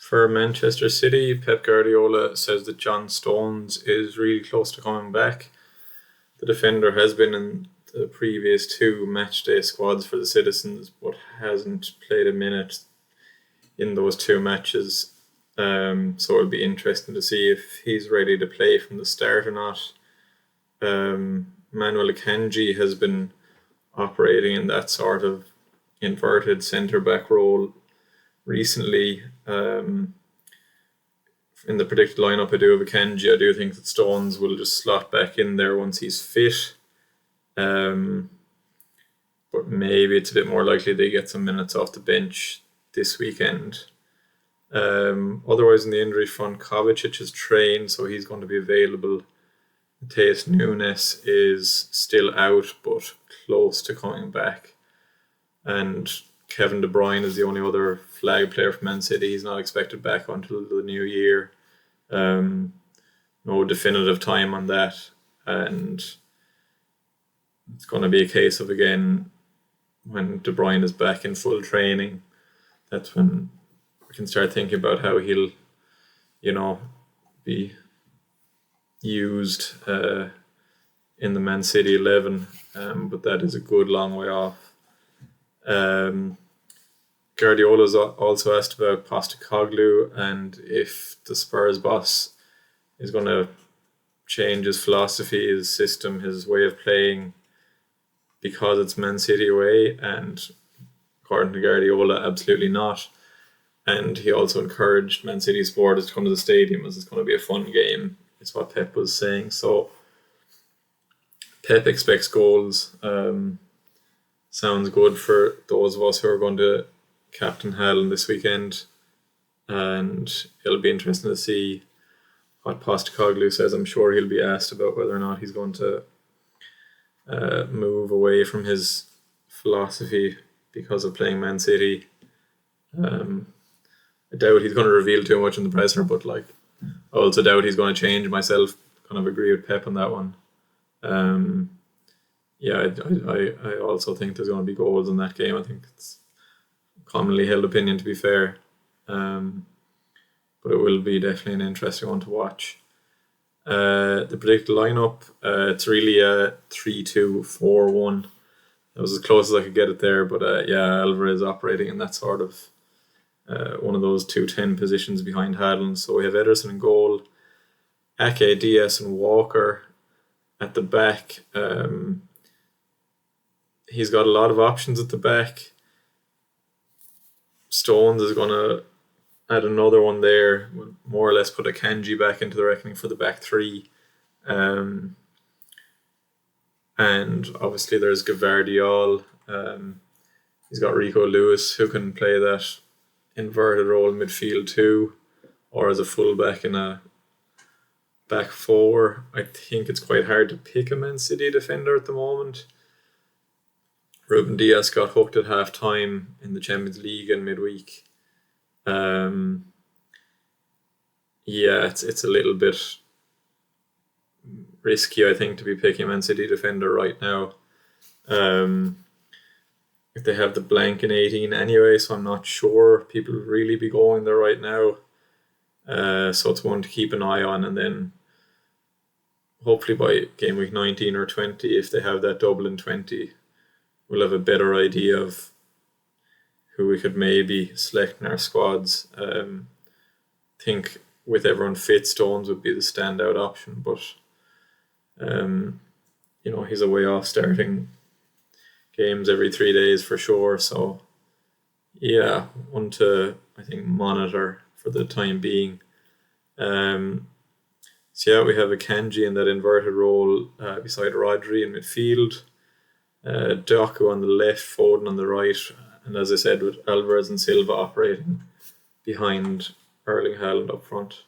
For Manchester City, Pep Guardiola says that John Stones is really close to coming back. The defender has been in the previous two matchday squads for the Citizens, but hasn't played a minute in those two matches. So it'll be interesting to see if he's ready to play from the start or not. Manuel Akanji has been operating in that sort of inverted centre-back role recently. In the predicted lineup I do have Akanji. I do think that Stones will just slot back in there once he's fit. But maybe it's a bit more likely they get some minutes off the bench this weekend. Otherwise, in the injury front, Kovacic has trained, so he's going to be available. Mateus Nunes is still out, but close to coming back. And Kevin De Bruyne is the only other flag player for Man City. He's not expected back until the new year. No definitive time on that. And it's going to be a case of, again, when De Bruyne is back in full training, that's when we can start thinking about how he'll, be used in the Man City 11. But that is a good long way off. Guardiola's also asked about Postecoglou and if the Spurs boss is going to change his philosophy, his system, his way of playing because it's Man City away, and according to Guardiola, absolutely not. And he also encouraged Man City supporters to come to the stadium as it's going to be a fun game, is what Pep was saying. So Pep expects goals. Sounds good for those of us who are going to captain Haaland this weekend. And it'll be interesting to see what Postecoglou says. I'm sure he'll be asked about whether or not he's going to move away from his philosophy because of playing Man City. I doubt he's going to reveal too much in the presser, but I also doubt he's going to change myself. Kind of agree with Pep on that one. I also think there's going to be goals in that game. I think it's commonly held opinion, to be fair. But it will be definitely an interesting one to watch. The predicted lineup, it's really a 3-2-4-1. That was as close as I could get it there, but Alvarez operating in that sort of one of those 2-10 positions behind Haaland. So we have Ederson in goal, Ake, Diaz and Walker at the back. He's got a lot of options at the back. Stones is going to add another one there, more or less put Akanji back into the reckoning for the back three. And obviously there's Gvardiol. He's got Rico Lewis, who can play that inverted role in midfield too, or as a fullback in a back four. I think it's quite hard to pick a Man City defender at the moment. Ruben Diaz got hooked at half time in the Champions League in midweek. It's a little bit risky, I think, to be picking a Man City defender right now. If they have the blank in 18 anyway, so I'm not sure people will really be going there right now. So it's one to keep an eye on, and then hopefully by game week 19 or 20, if they have that double in 20, we'll have a better idea of who we could maybe select in our squads. Think with everyone fit, Stones would be the standout option, but he's a way off starting games every 3 days for sure. So one to, I think, monitor for the time being. We have Akanji in that inverted role beside Rodri in midfield. Doku on the left, Foden on the right, and as I said, with Alvarez and Silva operating behind Erling Haaland up front.